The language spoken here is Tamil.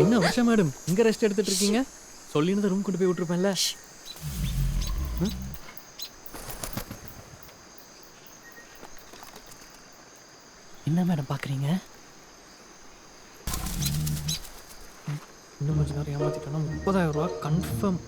என்ன வருஷம் மேடம் இங்க ரெஸ்ட் எடுத்துட்டு இருக்கீங்க? சொல்லினது ரூம் கொண்டு போய் விட்டுருப்பேன்ல. என்ன மேடம் பாக்குறீங்க? இன்னும் கொஞ்ச நேரம் ஏமாத்திட்டோம்னா 30,000 ரூபாய் கன்ஃபார்ம்.